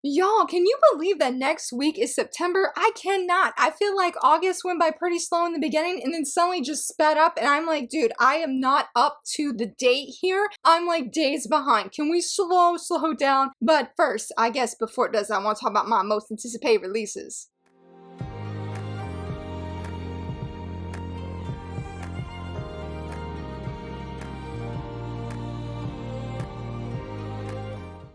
Y'all, can you believe that next week is September? I cannot. I feel like August went by pretty slow in the beginning and then suddenly just sped up, and I'm like, dude, I am not up to the date here. I'm like days behind. Can we slow down? But first, I guess before it does, I want to talk about my most anticipated releases.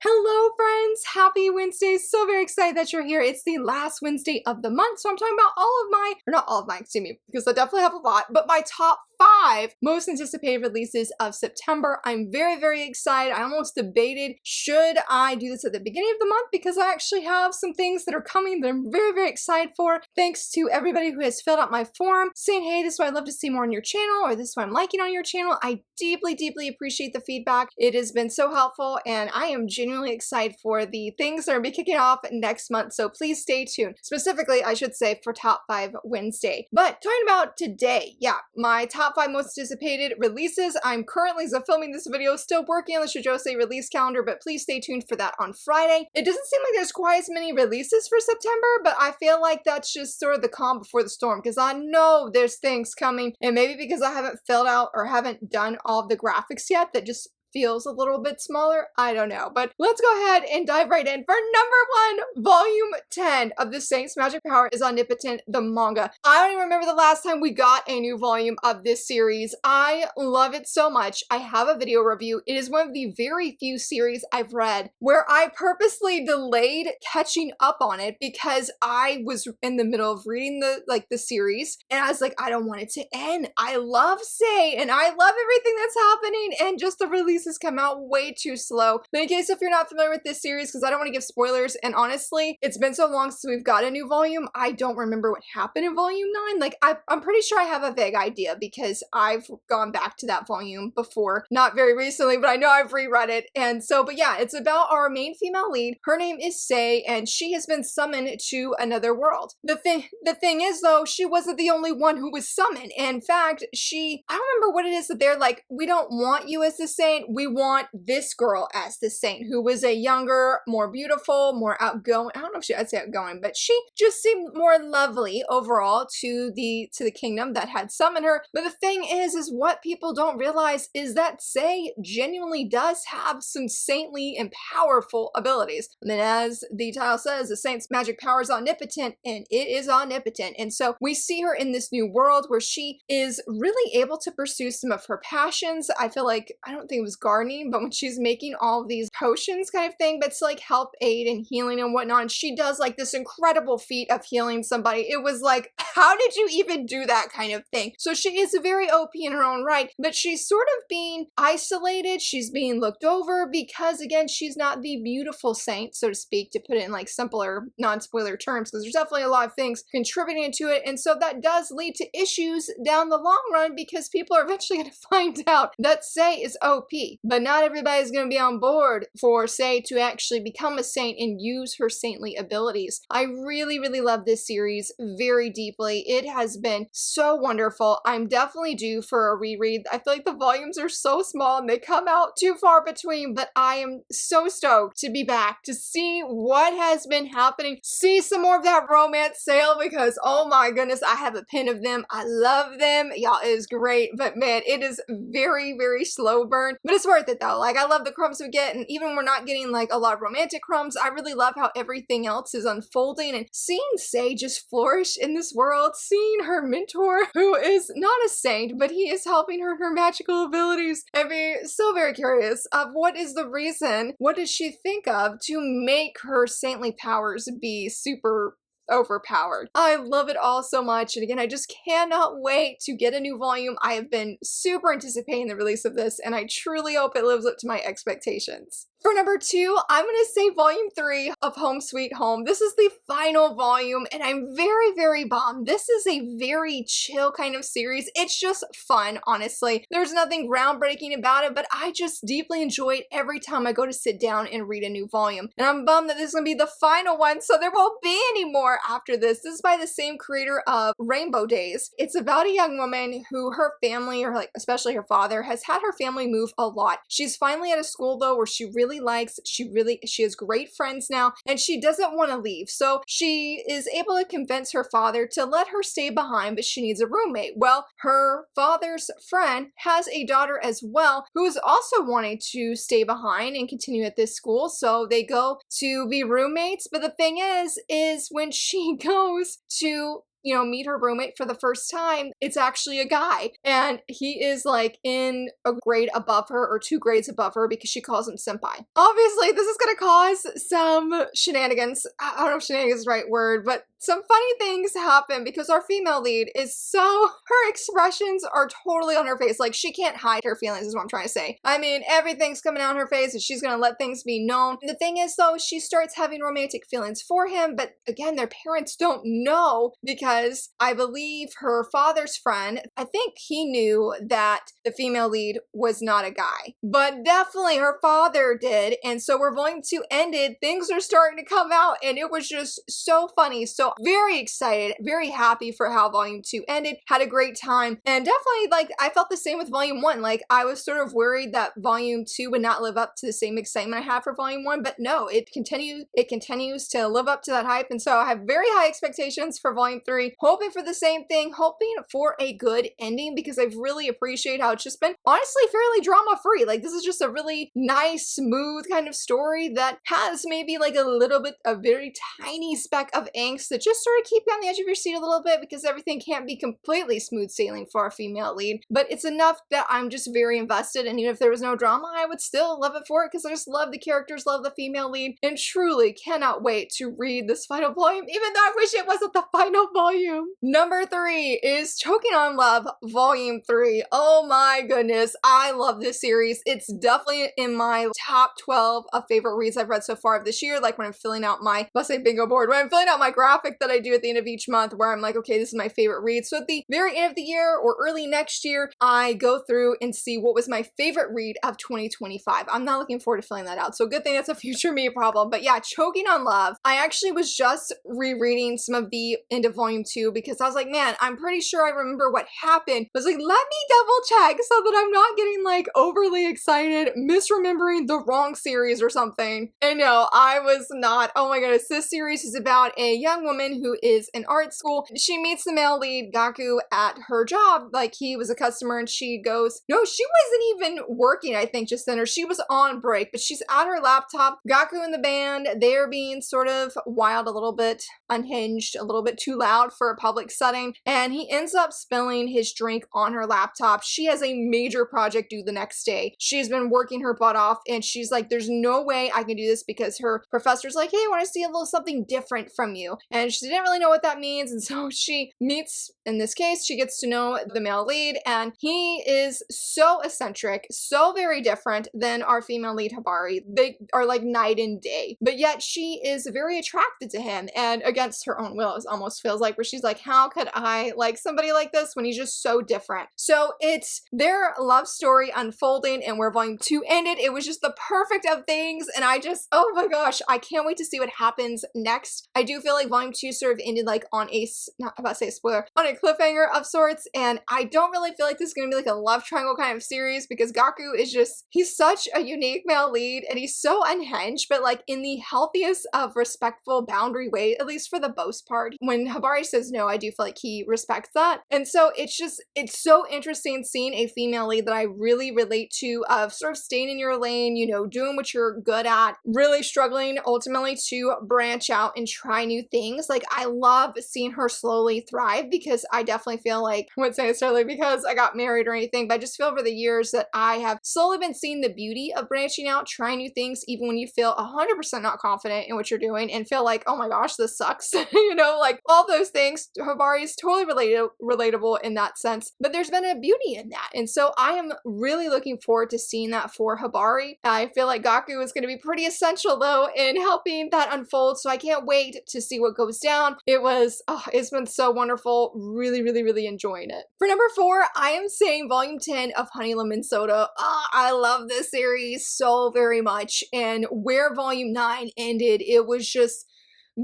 Hello friends, happy Wednesday. So very excited that you're here. It's the last Wednesday of the month, so I'm talking about all of my, or not all of my, excuse me, because I definitely have a lot, but my top 5 most anticipated releases of September. I'm very excited. I almost debated, should I do this at the beginning of the month, because I actually have some things that are coming that I'm very excited for. Thanks to everybody who has filled out my form saying, hey, this is what I'd love to see more on your channel, or this is what I'm liking on your channel. I deeply appreciate the feedback. It has been so helpful, and I am genuinely excited for the things that are going to be kicking off next month, so please stay tuned. Specifically, I should say, for Top 5 Wednesday. But talking about today, yeah, my top 5 most anticipated releases. I'm currently, as I'm filming this video, still working on the Shoujo release calendar, but please stay tuned for that on Friday. It doesn't seem like there's quite as many releases for September, but I feel like that's just sort of the calm before the storm, because I know there's things coming, and maybe because I haven't filled out or haven't done all of the graphics yet, that just feels a little bit smaller. I don't know, but let's go ahead and dive right in for number 1. Volume 10 of The Saint's Magic Power is Omnipotent, the manga. I don't even remember the last time we got a new volume of this series. I love it so much. I have a video review. It is one of the very few series I've read where I purposely delayed catching up on it because I was in the middle of reading the series, and I was like, I don't want it to end. I love Say, and I love everything that's happening, and just the release has come out way too slow. But in case if you're not familiar with this series, because I don't want to give spoilers, and honestly, it's been so long since we've got a new volume, I don't remember what happened in volume 9. Like, I'm pretty sure I have a vague idea because I've gone back to that volume before. Not very recently, but I know I've reread it. And so, but yeah, it's about our main female lead. Her name is Say, and she has been summoned to another world. The thing is, though, she wasn't the only one who was summoned. In fact, I don't remember what it is that they're like, we don't want you as the saint, we want this girl as the saint, who was a younger, more beautiful, more outgoing. I don't know if I'd say outgoing, but she just seemed more lovely overall to the kingdom that had summoned her. But the thing is what people don't realize is that Say genuinely does have some saintly and powerful abilities. I mean, as the title says, the saint's magic power is omnipotent, and it is omnipotent. And so we see her in this new world where she is really able to pursue some of her passions. I feel like, I don't think it was gardening, but when she's making all of these potions kind of thing, but to like help aid in healing and whatnot, and she does like this incredible feat of healing somebody. It was like, how did you even do that kind of thing? So she is very OP in her own right, but she's sort of being isolated. She's being looked over because, again, she's not the beautiful saint, so to speak, to put it in like simpler, non-spoiler terms, because there's definitely a lot of things contributing to it. And so that does lead to issues down the long run, because people are eventually going to find out that Say is OP. But not everybody's going to be on board for Say to actually become a saint and use her saintly abilities. I really love this series very deeply. It has been so wonderful. I'm definitely due for a reread. I feel like the volumes are so small and they come out too far between, but I am so stoked to be back to see what has been happening, see some more of that romance sale, because oh my goodness, I have a pin of them. I love them. Y'all, it is great, but man, it is very slow burn, but it's worth it though. Like, I love the crumbs we get, and even when we're not getting like a lot of romantic crumbs, I really love how everything else is unfolding, and seeing Say just flourish in this world, seeing her mentor, who is not a saint, but he is helping her in her magical abilities, and be so very curious of what is the reason, what does she think of to make her saintly powers be super overpowered. I love it all so much, and again, I just cannot wait to get a new volume. I have been super anticipating the release of this, and I truly hope it lives up to my expectations. For number 2, I'm going to say volume 3 of Home Sweet Home. This is the final volume, and I'm very bummed. This is a very chill kind of series. It's just fun, honestly. There's nothing groundbreaking about it, but I just deeply enjoy it every time I go to sit down and read a new volume. And I'm bummed that this is going to be the final one, so there won't be any more after this. This is by the same creator of Rainbow Days. It's about a young woman who her family, or like especially her father, has had her family move a lot. She's finally at a school though where she really really likes. She has great friends now, and she doesn't want to leave. So she is able to convince her father to let her stay behind, but she needs a roommate. Well, her father's friend has a daughter as well who is also wanting to stay behind and continue at this school. So they go to be roommates. But the thing is when she goes to meet her roommate for the first time, it's actually a guy. And he is like in a grade above her or 2 grades above her because she calls him senpai. Obviously, this is gonna cause some shenanigans. I don't know if shenanigans is the right word, but some funny things happen because our female lead is her expressions are totally on her face. Like, she can't hide her feelings is what I'm trying to say. I mean, everything's coming out on her face and she's gonna let things be known. The thing is though, she starts having romantic feelings for him, but again, their parents don't know because I believe her father's friend, I think he knew that the female lead was not a guy, but definitely her father did. And so we're volume 2 ended, things are starting to come out and it was just so funny. So very excited, very happy for how volume 2 ended, had a great time, and definitely like I felt the same with volume 1. Like, I was sort of worried that volume 2 would not live up to the same excitement I had for volume 1, but no, it continues to live up to that hype. And so I have very high expectations for volume 3, hoping for the same thing, hoping for a good ending, because I've really appreciated how it's just been honestly fairly drama free. Like, this is just a really nice, smooth kind of story that has maybe like a very tiny speck of angst that just sort of keep you on the edge of your seat a little bit, because everything can't be completely smooth sailing for our female lead, but it's enough that I'm just very invested. And even if there was no drama, I would still love it for it because I just love the characters, love the female lead, and truly cannot wait to read this final volume, even though I wish it wasn't the final volume. Number 3 is Choking on Love Volume 3. Oh my goodness, I love this series. It's definitely in my top 12 of favorite reads I've read so far of this year. Like, when I'm filling out my, let's say, bingo board, when I'm filling out my graphic that I do at the end of each month, where I'm like, okay, this is my favorite read. So at the very end of the year or early next year, I go through and see what was my favorite read of 2025. I'm not looking forward to filling that out, so good thing that's a future me problem. But yeah, Choking on Love. I actually was just rereading some of the end of volume 2 because I was like, man, I'm pretty sure I remember what happened. I was like, let me double check so that I'm not getting like overly excited, misremembering the wrong series or something. And no, I was not. Oh my goodness, this series is about a young woman who is in art school. She meets the male lead, Gaku, at her job. Like, he was a customer and she goes, no, she wasn't even working, I think, just then, or she was on break, but she's at her laptop. Gaku and the band, they're being sort of wild, a little bit unhinged, a little bit too loud for a public setting, and he ends up spilling his drink on her laptop. She has a major project due the next day. She's been working her butt off and she's like, there's no way I can do this, because her professor's like, hey, I want to see a little something different from you. And she didn't really know what that means. And so she meets, in this case, she gets to know the male lead, and he is so eccentric, so very different than our female lead, Hibari. They are like night and day, but yet she is very attracted to him, and against her own will, it almost feels like, where she's like, how could I like somebody like this when he's just so different? So it's their love story unfolding, and where volume 2 ended, it was just the perfect of things. And I just, oh my gosh, I can't wait to see what happens next. I do feel like volume 2 sort of ended like on a, not about to say a spoiler, on a cliffhanger of sorts, and I don't really feel like this is gonna be like a love triangle kind of series, because Gaku is just, he's such a unique male lead, and he's so unhinged, but like in the healthiest of respectful boundary way, at least for the most part. When Hibari says no, I do feel like he respects that. And so it's so interesting seeing a female lead that I really relate to, of sort of staying in your lane, you know, doing what you're good at, really struggling ultimately to branch out and try new things. Like, I love seeing her slowly thrive, because I definitely feel like, I wouldn't say necessarily because I got married or anything, but I just feel over the years that I have slowly been seeing the beauty of branching out, trying new things, even when you feel 100% not confident in what you're doing and feel like, oh my gosh, this sucks. You know, like all those things. Hibari is totally relatable in that sense, but there's been a beauty in that. And so I am really looking forward to seeing that for Hibari. I feel like Gaku is going to be pretty essential though in helping that unfold. So I can't wait to see what goes down. It's been so wonderful. Really, really, really enjoying it. For number 4, I am saying volume 10 of Honey Lemon Soda. I love this series so very much. And where volume 9 ended, it was just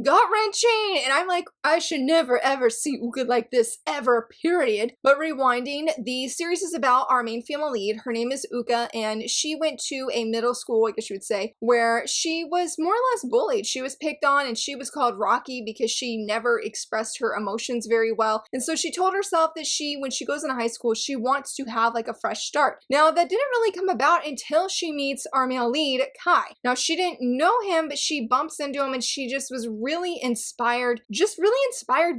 gut-wrenching. And I'm like, I should never ever see Uka like this ever, period. But rewinding, the series is about our main female lead. Her name is Uka, and she went to a middle school, I guess you would say, where she was more or less bullied. She was picked on, and she was called Rocky because she never expressed her emotions very well. And so she told herself that when she goes into high school, she wants to have like a fresh start. Now, that didn't really come about until she meets our male lead, Kai. Now, she didn't know him, but she bumps into him, and she just was really inspired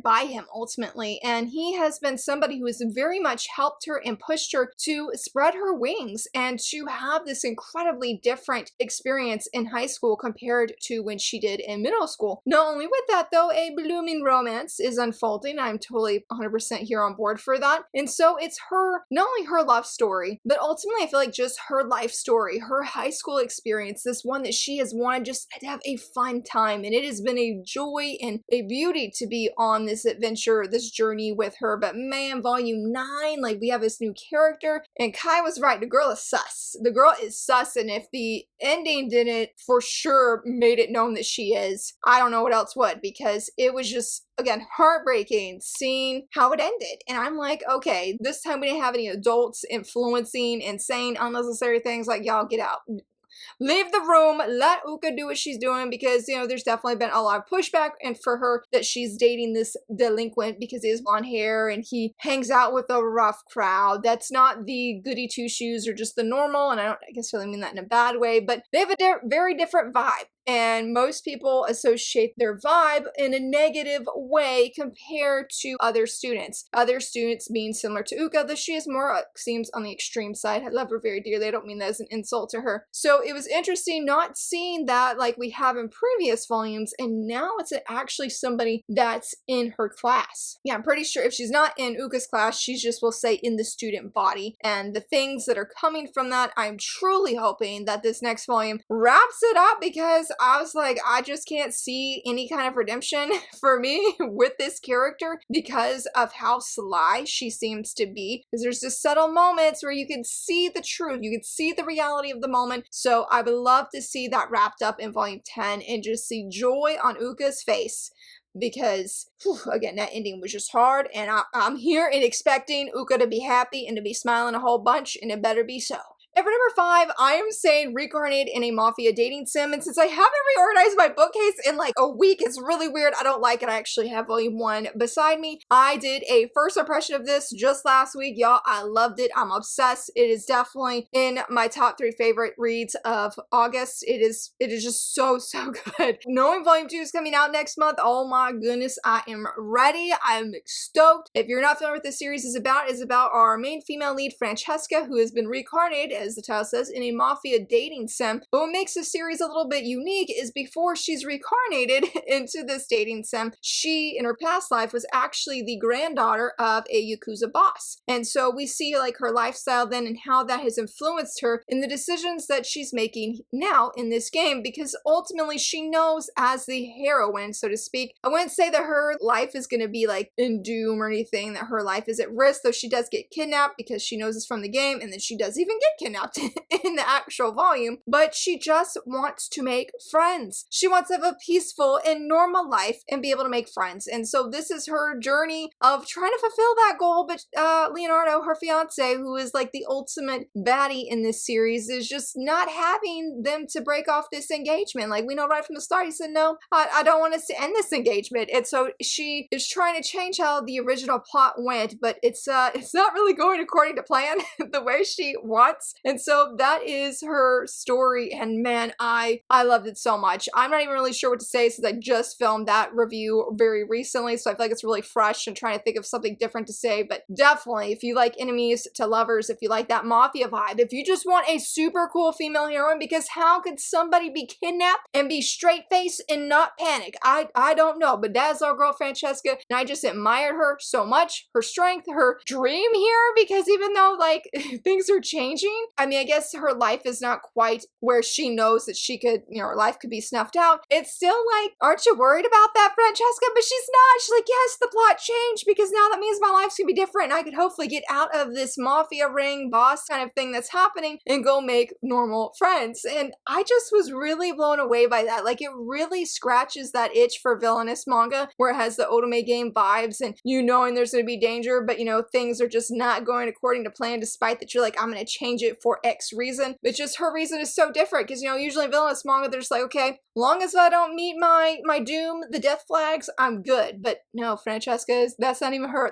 by him ultimately. And he has been somebody who has very much helped her and pushed her to spread her wings and to have this incredibly different experience in high school compared to when she did in middle school. Not only with that though, a blooming romance is unfolding. I'm totally 100% here on board for that. And so it's not only her love story, but ultimately I feel like just her life story, her high school experience, this one that she has wanted just to have a fun time. And it has been a joy and a beauty to be on this adventure, this journey with her. But man, volume 9, like we have this new character, and Kai was right. The girl is sus. The girl is sus, and if the ending didn't for sure made it known that she is, I don't know what else would, because it was just, again, heartbreaking seeing how it ended. And I'm like, okay, this time we didn't have any adults influencing and saying unnecessary things like, y'all get out. Leave the room, let Uka do what she's doing, because, you know, there's definitely been a lot of pushback and for her that she's dating this delinquent because he has blonde hair and he hangs out with a rough crowd. That's not the goody two-shoes or just the normal, and I guess really mean that in a bad way, but they have a very different vibe. And most people associate their vibe in a negative way compared to other students. Other students being similar to Uka, though she is more, seems on the extreme side. I love her very dearly. I don't mean that as an insult to her. So it was interesting not seeing that like we have in previous volumes, and now it's actually somebody that's in her class. Yeah, I'm pretty sure if she's not in Uka's class, she's just, will say, in the student body. And the things that are coming from that, I'm truly hoping that this next volume wraps it up, because I was like, I just can't see any kind of redemption for me with this character because of how sly she seems to be. Because there's just subtle moments where you can see the truth, you can see the reality of the moment. So I would love to see that wrapped up in volume 10 and just see joy on Uka's face. Because, whew, again, that ending was just hard, and I'm here and expecting Uka to be happy and to be smiling a whole bunch, and it better be so. And for number 5, I am saying reincarnated in a mafia dating sim, and since I haven't reorganized my bookcase in like a week, it's really weird. I don't like it. I actually have volume 1 beside me. I did a first impression of this just last week, y'all. I loved it. I'm obsessed. It is definitely in my top 3 favorite reads of August. It is just so good. Knowing volume 2 is coming out next month, oh my goodness, I am ready. I'm stoked. If you're not familiar with this series is about our main female lead, Francesca, who has been reincarnated, as the title says, in a mafia dating sim. But what makes this series a little bit unique is before she's reincarnated into this dating sim, she, in her past life, was actually the granddaughter of a Yakuza boss. And so we see like her lifestyle then and how that has influenced her in the decisions that she's making now in this game, because ultimately she knows as the heroine, so to speak. I wouldn't say that her life is going to be like in doom or anything, that her life is at risk, though she does get kidnapped because she knows this from the game, and then she does even get kidnapped in the actual volume, but she just wants to make friends. She wants to have a peaceful and normal life and be able to make friends. And so this is her journey of trying to fulfill that goal. But Leonardo, her fiance, who is like the ultimate baddie in this series, is just not having them to break off this engagement. Like we know right from the start, he said, no, I don't want us to end this engagement. And so she is trying to change how the original plot went, but it's not really going according to plan the way she wants. And so that is her story, and man, I loved it so much. I'm not even really sure what to say since I just filmed that review very recently, so I feel like it's really fresh and trying to think of something different to say. But definitely, if you like enemies to lovers, if you like that mafia vibe, if you just want a super cool female heroine, because how could somebody be kidnapped and be straight-faced and not panic? I don't know, but that's our girl Francesca, and I just admired her so much, her strength, her dream here, because even though like things are changing, I mean, I guess her life is not quite where she knows that she could, you know, her life could be snuffed out. It's still like, aren't you worried about that, Francesca? But she's not. She's like, yes, the plot changed because now that means my life's gonna be different and I could hopefully get out of this mafia ring boss kind of thing that's happening and go make normal friends. And I just was really blown away by that. Like, it really scratches that itch for villainous manga where it has the Otome game vibes and you knowing there's gonna be danger, but you know, things are just not going according to plan despite that you're like, I'm gonna change it for X reason. But just her reason is so different because, you know, usually villainous manga, they're just like, okay, long as I don't meet my doom, the death flags, I'm good. But no, Francesca's, that's not even her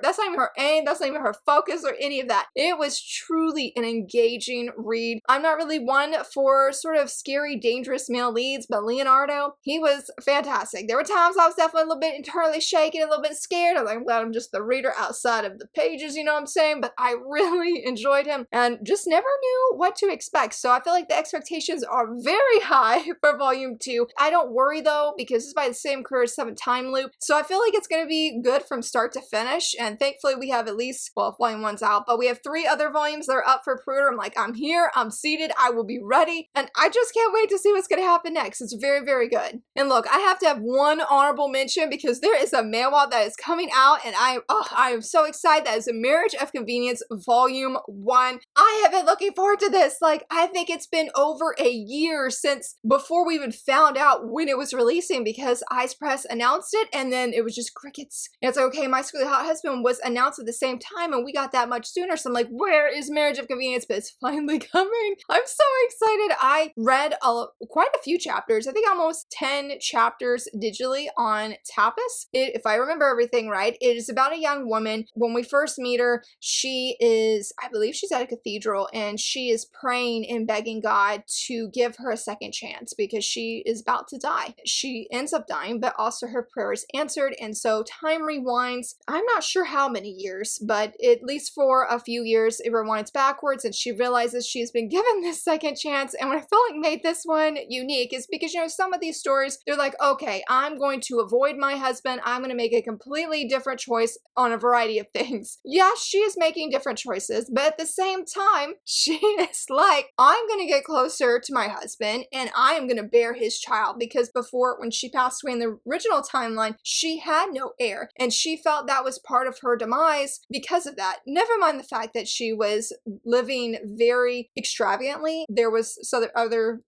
aim, that's not even her focus or any of that. It was truly an engaging read. I'm not really one for sort of scary, dangerous male leads, but Leonardo, he was fantastic. There were times I was definitely a little bit internally shaken, a little bit scared. I'm like, I'm glad I'm just the reader outside of the pages, you know what I'm saying? But I really enjoyed him and just never knew what to expect. So I feel like the expectations are very high for volume 2. I don't worry though, because it's by the same creator as Seven Time Loop. So I feel like it's going to be good from start to finish. And thankfully we have at least, well, volume 1's out, but we have 3 other volumes that are up for pre-order. I'm like, I'm here, I'm seated, I will be ready. And I just can't wait to see what's going to happen next. It's very, very good. And look, I have to have one honorable mention because there is a manhwa that is coming out and I am so excited. That is A Marriage of Convenience Volume 1. I have been looking forward to this. Like, I think it's been over a year since before we even found out when it was releasing because Ice Press announced it and then it was just crickets. And it's like, okay, My Screwy Hot Husband was announced at the same time and we got that much sooner. So I'm like, where is Marriage of Convenience? But it's finally coming. I'm so excited. I read quite a few chapters. I think almost 10 chapters digitally on Tapas. If I remember everything right, it is about a young woman. When we first meet her, she is, I believe she's at a cathedral and she is praying and begging God to give her a second chance because she is about to die. She ends up dying, but also her prayer is answered. And so time rewinds. I'm not sure how many years, but at least for a few years, it rewinds backwards and she realizes she's been given this second chance. And what I feel like made this one unique is because, you know, some of these stories, they're like, okay, I'm going to avoid my husband. I'm going to make a completely different choice on a variety of things. Yeah, she is making different choices, but at the same time, she is like, I'm going to get closer to my husband and I am going to bear his child because before, when she passed away in the original timeline, she had no heir and she felt that was part of her demise because of that. Never mind the fact that she was living very extravagantly. There was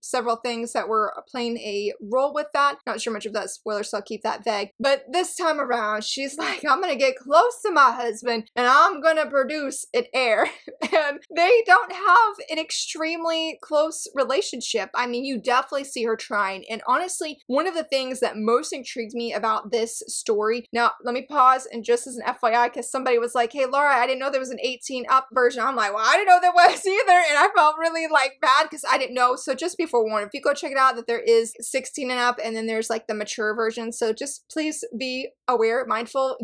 several things that were playing a role with that. Not sure much of that spoiler, so I'll keep that vague. But this time around, she's like, I'm gonna get close to my husband and I'm gonna produce an heir. And they don't have an extremely close relationship. I mean, you definitely see her trying. And honestly, one of the things that most intrigues me about this story, now let me pause and just as an FYI, because somebody was like, hey Laura, I didn't know there was an 18 up version. I'm like, well, I didn't know there was either. And I felt really like bad because I didn't know. So just be forewarned, if you go check it out, that there is 16 and up and then there's like the mature version. So just please be aware, mindful.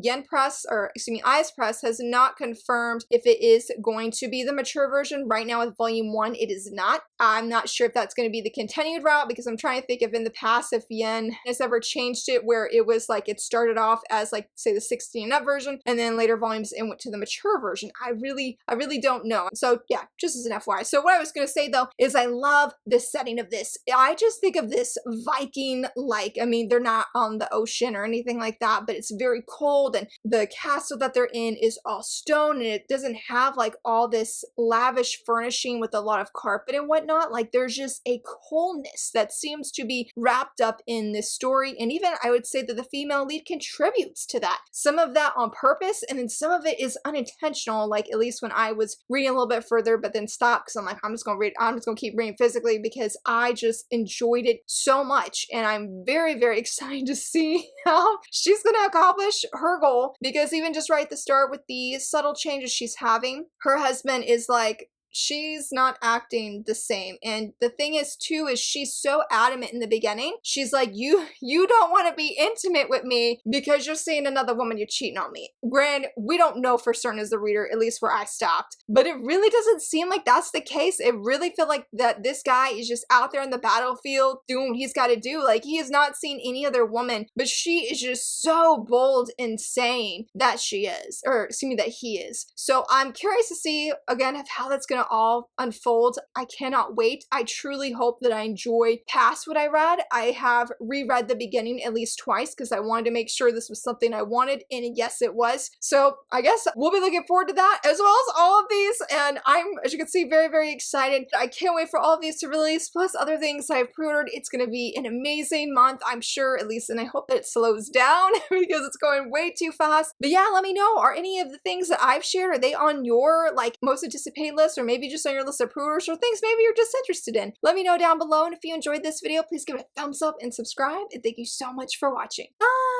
Ice Press has not confirmed if it is going to be the mature version. Right now with volume 1, it is not. I'm not sure if that's going to be the continued route because I'm trying to think if in the past if Yen has ever changed it where it was like it started off as like say the 16 and up version and then later volumes and went to the mature version. I really don't know. So yeah, just as an FYI. So what I was going to say though is I love the setting of this. I just think of this Viking-like. I mean, they're not on the ocean or anything like that, but it's very cold and the castle that they're in is all stone and it doesn't have like all this lavish furnishing with a lot of carpet and whatnot. Like there's just a coolness that seems to be wrapped up in this story. And even I would say that the female lead contributes to that. Some of that on purpose and then some of it is unintentional, like at least when I was reading a little bit further but then stopped because I'm like, I'm just gonna keep reading physically because I just enjoyed it so much and I'm very, very excited to see how she's gonna accomplish her goal because even just right at the start with the subtle changes she's having, her husband is like, she's not acting the same. And the thing is too, is she's so adamant in the beginning. She's like, you don't want to be intimate with me because you're seeing another woman, you're cheating on me. Granted, we don't know for certain as the reader, at least where I stopped, but it really doesn't seem like that's the case. It really feel like that this guy is just out there in the battlefield doing what he's got to do. Like he has not seen any other woman, but she is just so bold in saying that she is, or excuse me, that he is. So I'm curious to see again of how that's going to gonna all unfold. I cannot wait. I truly hope that I enjoy past what I read. I have reread the beginning at least twice because I wanted to make sure this was something I wanted, and yes, it was. So I guess we'll be looking forward to that as well as all of these, and I'm, as you can see, very, very excited. I can't wait for all of these to release, plus other things I've pre-ordered. It's gonna be an amazing month, I'm sure, at least, and I hope that it slows down because it's going way too fast. But yeah, let me know, are any of the things that I've shared, are they on your like most anticipated list, or maybe just on your list of pre-orders, or things maybe you're just interested in? Let me know down below, and if you enjoyed this video, please give it a thumbs up and subscribe, and thank you so much for watching. Bye!